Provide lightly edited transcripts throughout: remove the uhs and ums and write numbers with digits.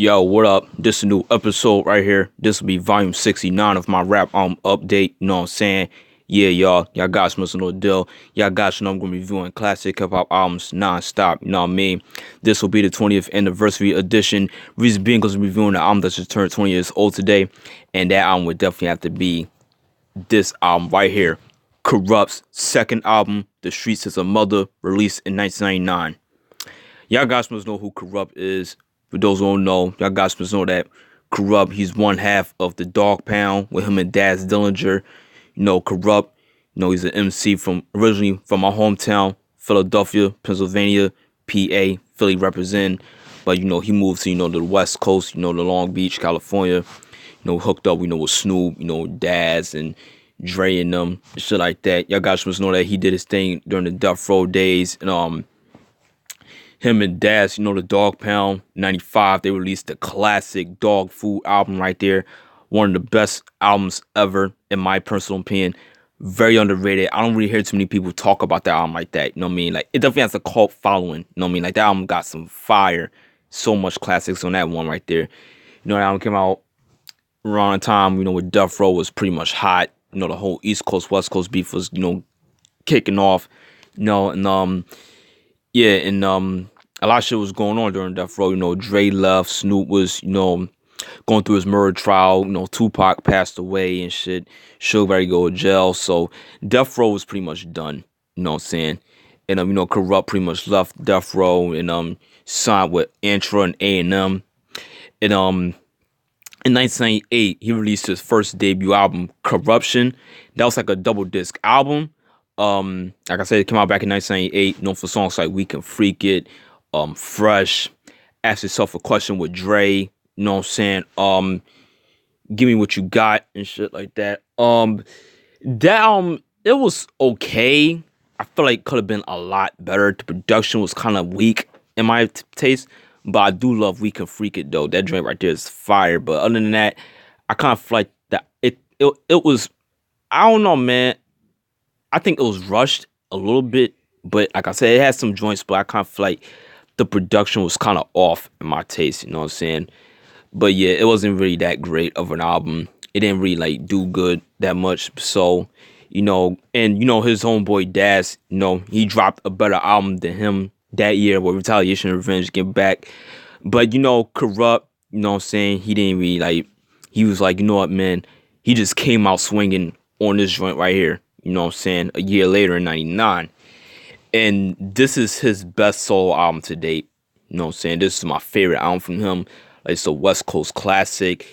Yo, what up? This is a new episode right here. This will be volume 69 of my rap update. You know what I'm saying? Yeah, y'all guys must know the deal. Y'all guys know I'm gonna be reviewing classic hip hop albums non-stop. You know what I mean? This will be the 20th anniversary edition. Reason being because I'm reviewing the album that just turned 20 years old today, and that album would definitely have to be this album right here. Kurupt's second album, The Streetz is a Mother, released in 1999. Y'all guys must know who Kurupt is. For those who don't know, y'all guys must know that Kurupt, he's one half of the Dog Pound with him and Daz Dillinger. You know, Kurupt, he's an MC originally from my hometown, Philadelphia, Pennsylvania, PA, Philly represent. But, he moved to, the West Coast, the Long Beach, California, hooked up, with Snoop, Daz and Dre and them, shit like that. Y'all guys must know that he did his thing during the Death Row days. And, him and Daz, the Dog Pound, 95, they released the classic Dog Food album right there. One of the best albums ever, in my personal opinion. Very underrated. I don't really hear too many people talk about that album like that. You know what I mean? Like, it definitely has a cult following. You know what I mean? Like, that album got some fire. So much classics on that one right there. That album came out around the time, when Death Row was pretty much hot. The whole East Coast, West Coast beef was, kicking off. Yeah, and a lot of shit was going on during Death Row. Dre left, Snoop was, going through his murder trial. Tupac passed away and shit. Suge ready to go to jail. So Death Row was pretty much done. You know what I'm saying? And Kurupt pretty much left Death Row and signed with Antra and A&M. And in 1998, he released his first debut album, Corruption. That was like a double disc album. Like I said, it came out back in 1998, known for songs like We Can Freak It, Fresh, Ask Yourself a Question with Dre, you know what I'm saying? Give Me What You Got and shit like that. That it was okay. I feel like it could have been a lot better. The production was kind of weak in my taste, but I do love We Can Freak It though. That joint right there is fire. But other than that, I kind of feel like that it was, I don't know, man. I think it was rushed a little bit, but like I said, it had some joints, but I kind of feel like the production was kind of off in my taste, you know what I'm saying? But yeah, it wasn't really that great of an album. It didn't really like do good that much. So, and his homeboy Daz, he dropped a better album than him that year with Retaliation and Revenge, Get Back. But Kurupt, you know what I'm saying? He didn't really like, he was like, you know what, man? He just came out swinging on this joint right here. You know what I'm saying? A year later in 99. And this is his best solo album to date. You know what I'm saying? This is my favorite album from him. Like, it's a West Coast classic.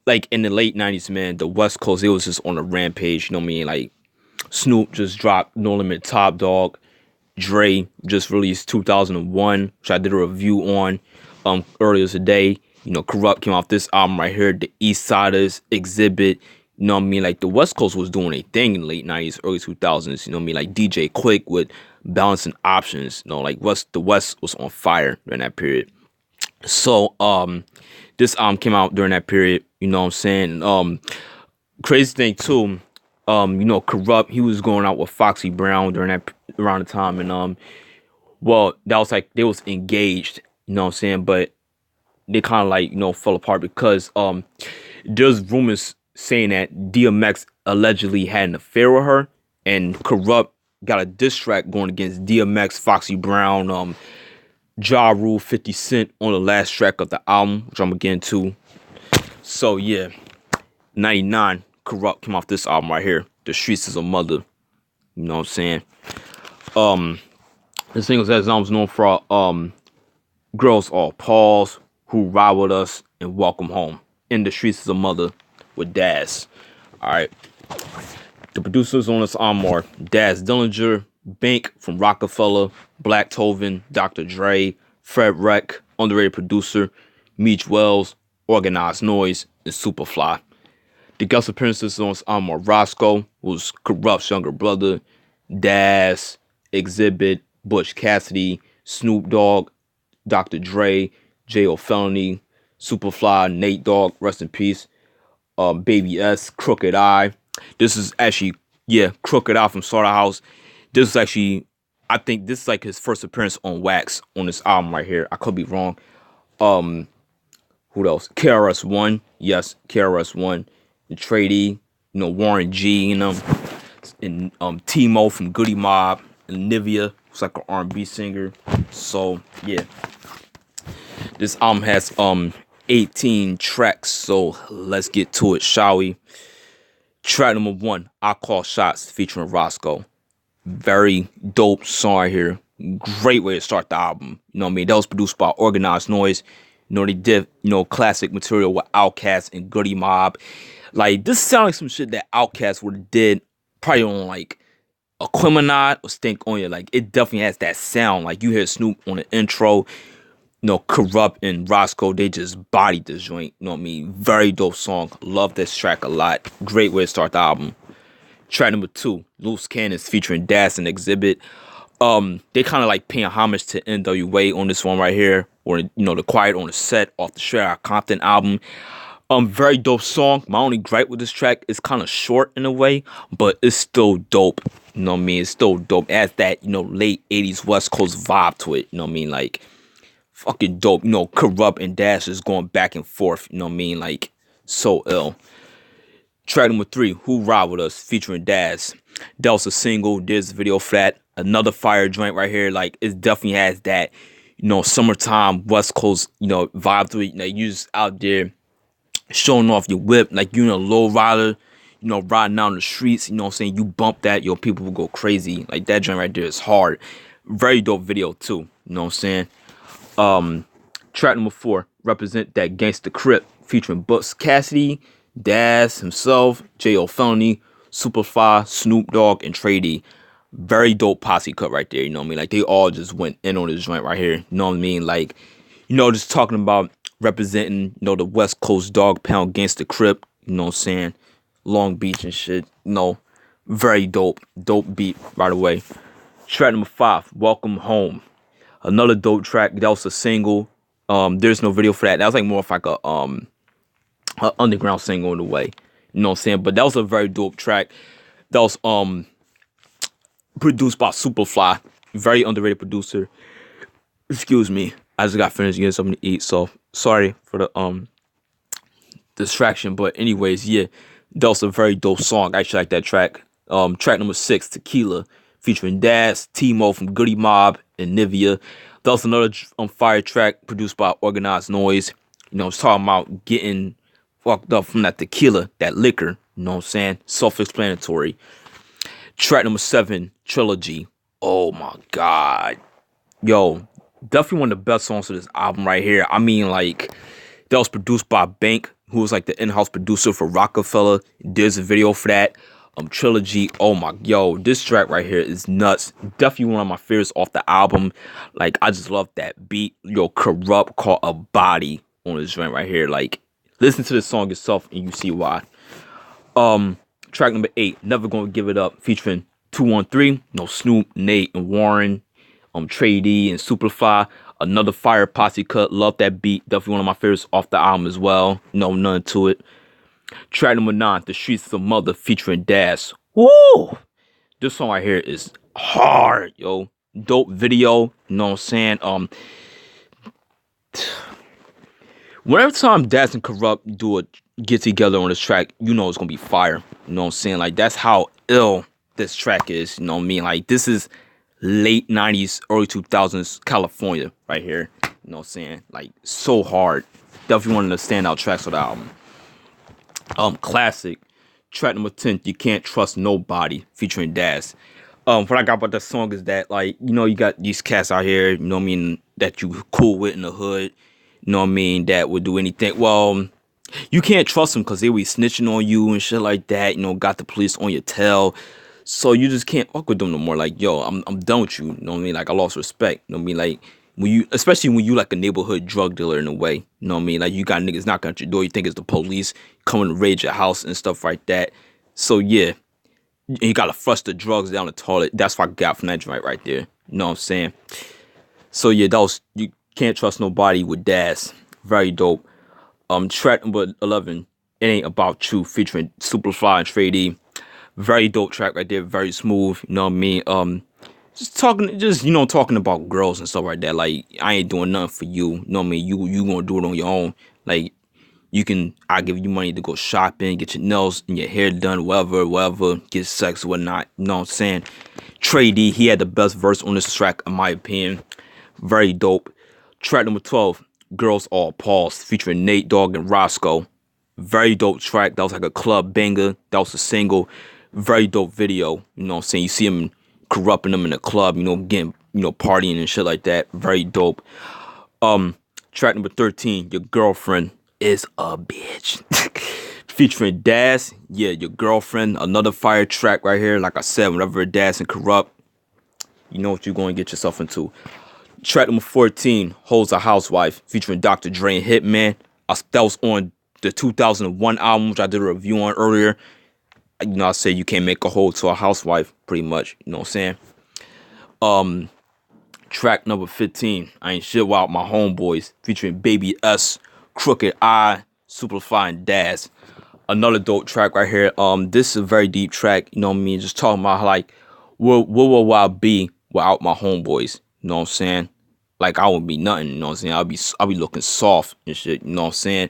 Like, in the late 90s, man, the West Coast, it was just on a rampage. You know what I mean? Like, Snoop just dropped No Limit Top Dog. Dre just released 2001, which I did a review on earlier today. Kurupt came off this album right here, The East Siders, Exhibit. You know what I mean? Like, the West Coast was doing a thing in the late 90s, early 2000s. You know what I mean? Like, DJ Quick with Balancing Options. Like, the West was on fire during that period. So, this album came out during that period. You know what I'm saying? Crazy thing, too, Kurupt, he was going out with Foxy Brown around the time. And, well, that was like, they was engaged. You know what I'm saying? But they kind of like, fell apart because there's rumors saying that DMX allegedly had an affair with her, and Kurupt got a diss track going against DMX, Foxy Brown, Ja Rule, 50 Cent on the last track of the album, which I'm gonna get into. So yeah, 99, Kurupt came off this album right here, The Streetz is a Mother. You know what I'm saying? The singles that album's known for Girls All Pause, Who Ride With Us, and Welcome Home. In The Streetz is a Mother with Daz. Alright. The producers on this album are Daz Dillinger, Bank from Rockefeller, Black Tovin, Dr. Dre, Fred Wreck, underrated producer, Meech Wells, Organized Noise, and Superfly. The guest appearances on this album are Roscoe, who's Kurupt's younger brother, Daz, Exhibit, Butch Cassidy, Snoop Dogg, Dr. Dre, J.O. Felony, Superfly, Nate Dogg, rest in peace, Baby S, Crooked Eye. This is actually, Crooked Eye from Slaughterhouse. This is actually, I think this is like his first appearance on Wax on this album right here. I could be wrong. Who else? KRS-One. Yes, KRS-One. The Tradie. Warren G. And Timo from Goody Mob. And Nivea, who's like an R&B singer. So yeah, this album has 18 tracks. So let's get to it, shall we? Track number 1, I Call Shots, featuring Roscoe. Very dope song right here. Great way to start the album. That was produced by Organized Noise. They did, classic material with Outkast and Goody Mob. Like, this sounds like some shit that Outkast would have did probably on, like, a Aquemini or Stink On You. Like, it definitely has that sound. Like, you hear Snoop on the intro. Kurupt and Roscoe, they just bodied this joint. Very dope song. Love this track a lot. Great way to start the album. Track number 2, Loose Cannons, featuring Das and Exhibit. They kind of like paying homage to NWA on this one right here, or the Quiet on the Set off the Straight Outta Compton album. Very dope song. My only gripe with this track is kind of short in a way, but it's still dope. It's still dope. It has that late 80s West Coast vibe to it. Like, fucking dope. Kurupt and Dash is going back and forth. Like, so ill. Track number 3, Who Ride With Us, featuring Daz. That was a single. There's a video for that. Another fire joint right here. Like, it definitely has that, summertime West Coast, vibe to it. Like, you just out there showing off your whip. Like, you in a low rider, riding down the streets. You bump that, people will go crazy. Like, that joint right there is hard. Very dope video too. Track number 4, Represent That Gangsta Crip, featuring Butch Cassidy, Daz himself, J.O. Felony, Superfly, Snoop Dogg, and Tradie. Very dope posse cut right there. Like, they all just went in on this joint right here. Like, just talking about representing, the West Coast dog pound gangsta crip. Long Beach and shit. Very dope. Dope beat right away. Track number 5, Welcome Home. Another dope track. That was a single. There's no video for that. That was like more of like a underground single in a way. But that was a very dope track. That was produced by Superfly. Very underrated producer. Excuse me. I just got finished getting something to eat, so sorry for the distraction. But anyways, yeah, that was a very dope song. I actually like that track. Track number 6, Tequila, featuring Daz, Timo from Goody Mob, and Nivea. That was another fire track produced by Organized Noise. It's talking about getting fucked up from that tequila, that liquor. Self-explanatory. Track number 7, Trilogy. Oh my god. Yo, definitely one of the best songs of this album right here. Like, that was produced by Bank, who was like the in-house producer for Rockefeller. There's a video for that. Trilogy. Oh my, yo, this track right here is nuts. Definitely one of my favorites off the album. Like, I just love that beat. Kurupt caught a body on this joint right here. Like, listen to the song yourself and you see why. Track number 8, Never Gonna Give It Up, featuring 213, Snoop, Nate, and Warren, Tradie and Superfly. Another fire posse cut. Love that beat. Definitely one of my favorites off the album as well. None to it. Track number 9, The Streets of Mother, featuring Dash. Woo! This song right here is hard, yo. Dope video. Whenever time Dash and Kurupt do a get together on this track, it's gonna be fire. Like, that's how ill this track is. Like, this is late 90s, early 2000s California right here. Like, so hard. Definitely one of the standout tracks of the album. Classic. Track number 10, You Can't Trust Nobody, featuring Daz. What I got about that song is that, like, you got these cats out here, that you cool with in the hood, that would do anything. Well, you can't trust them because they be snitching on you and shit like that, got the police on your tail. So you just can't fuck with them no more. Like, yo, I'm done with you. Like, I lost respect. Like, especially when you like a neighborhood drug dealer in a way. Like, you got niggas knocking at your door. You think it's the police coming to raid your house and stuff like that. So yeah, you gotta flush the drugs down the toilet. That's what I got from that joint right there. So yeah, that was You Can't Trust Nobody with Daz. Very dope. Track number 11, It Ain't About You, featuring Superfly and Tradie. Very dope track right there. Very smooth. Just talking about girls and stuff like that. Like, I ain't doing nothing for you. You gonna do it on your own. Like, I give you money to go shopping, get your nails and your hair done, whatever, get sex, whatnot. You know what I'm saying? Trey D, he had the best verse on this track, in my opinion. Very dope. Track number 12, Girls All Pause, featuring Nate Dogg and Roscoe. Very dope track. That was like a club banger. That was a single. Very dope video. You know what I'm saying? You see him corrupting them in the club, getting, partying and shit like that. Very dope. Track number 13, Your Girlfriend Is a Bitch. Featuring Daz. Yeah, Your Girlfriend. Another fire track right here. Like I said, whenever Daz and Kurupt, you know what you're going to get yourself into. Track number 14, Hoes a Housewife, featuring Dr. Dre and Hitman. That was on the 2001 album, which I did a review on earlier. I said you can't make a hoe to a housewife, pretty much. You know what I'm saying? Track number 15, I Ain't Shit Without My Homeboys, featuring Baby S, Crooked I, Superfly, and Daz. Another dope track right here. This is a very deep track, you know what I mean? Just talking about how, like, what will I be without my homeboys? You know what I'm saying? Like, I wouldn't be nothing, you know what I'm saying? I'll be looking soft and shit, you know what I'm saying?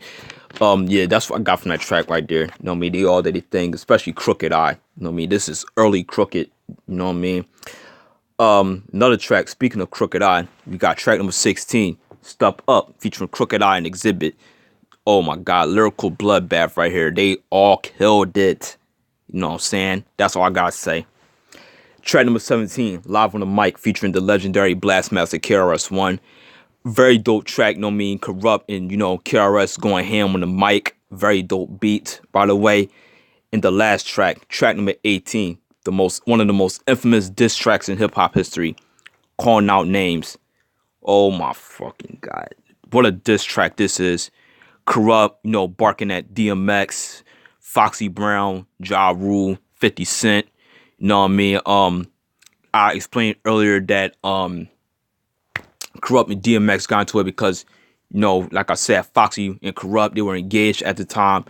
Yeah, that's what I got from that track right there. You know what I mean? They all did their thing, especially Crooked I. You know what I mean? This is early Crooked, you know what I mean? Another track, speaking of Crooked I, we got track number 16, Step Up, featuring Crooked I and Exhibit. Oh my God, lyrical bloodbath right here. They all killed it. You know what I'm saying? That's all I gotta say. Track number 17, Live on the Mic, featuring the legendary Blastmaster KRS-One. Very dope track, you know what I mean? Kurupt and, KRS going ham on the mic. Very dope beat, by the way. And the last track, track number 18, one of the most infamous diss tracks in hip-hop history, Calling Out Names. Oh my fucking God. What a diss track this is. Kurupt, barking at DMX, Foxy Brown, Ja Rule, 50 Cent. You know what I mean? I explained earlier that Kurupt and DMX got into it because, like I said, Foxy and Kurupt, they were engaged at the time.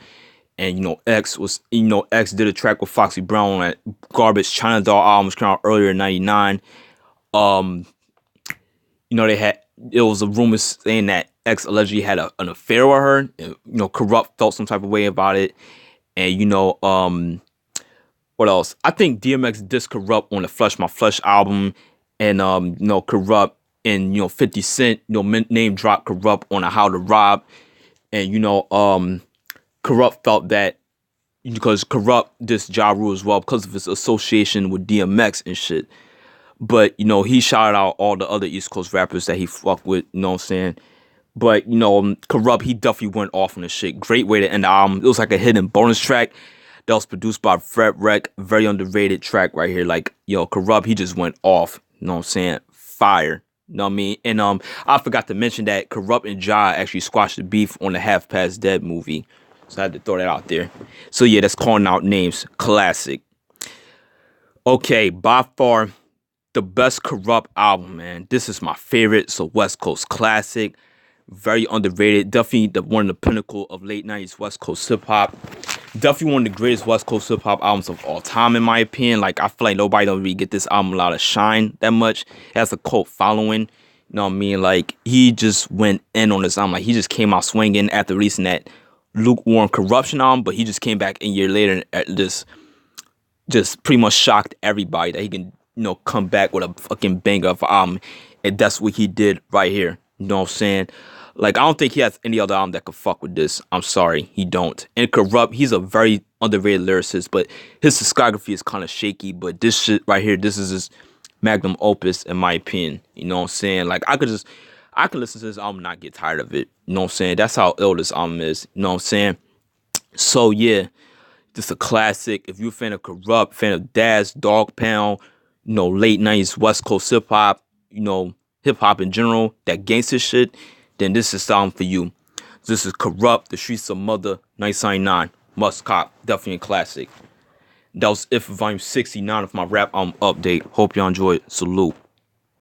And, X did a track with Foxy Brown on that Garbage China Doll album, which came out earlier in 99. It was a rumor saying that X allegedly had an affair with her. And, Kurupt felt some type of way about it. And, what else? I think DMX dissed Kurupt on the Flush My Flush album. And, Kurupt and, 50 Cent, name dropped Kurupt on a How to Rob. And, Kurupt felt that because Kurupt dissed Ja Rule as well because of his association with DMX and shit. But, he shouted out all the other East Coast rappers that he fucked with, you know what I'm saying? But, Kurupt, he definitely went off on this shit. Great way to end the album. It was like a hidden bonus track that was produced by Fred Wreck. Very underrated track right here. Like, Kurupt, he just went off, you know what I'm saying? Fire. You know what I mean? And I forgot to mention that Kurupt and Ja actually squashed the beef on the Half Past Dead movie. So I had to throw that out there. So yeah, that's Calling Out Names. Classic. Okay, by far the best Kurupt album, man. This is my favorite. It's a West Coast classic. Very underrated. Definitely one of the pinnacle of late 90s West Coast hip-hop. Definitely one of the greatest West Coast hip-hop albums of all time, in my opinion. Like, I feel like nobody don't really get this album a lot of shine that much. It has a cult following. You know what I mean? Like, he just went in on this album. Like, he just came out swinging after releasing that Lukewarm Corruption album, but he just came back a year later and just pretty much shocked everybody that he can, come back with a fucking banger of an album. And that's what he did right here. You know what I'm saying? Like, I don't think he has any other album that could fuck with this. I'm sorry, he don't. And Kurupt, he's a very underrated lyricist, but his discography is kind of shaky. But this shit right here, this is his magnum opus, in my opinion. You know what I'm saying? Like, I could listen to this album and not get tired of it. You know what I'm saying? That's how ill this album is. You know what I'm saying? So, yeah, just a classic. If you're a fan of Kurupt, fan of Daz, Dog Pound, late 90s West Coast hip-hop, hip-hop in general, that gangster shit, then this is the album for you. This is Kurupt, The Streetz of Mutha, 1999. Must cop. Definitely a classic. That was it for volume 69 of my rap album update. Hope y'all enjoyed. Salute.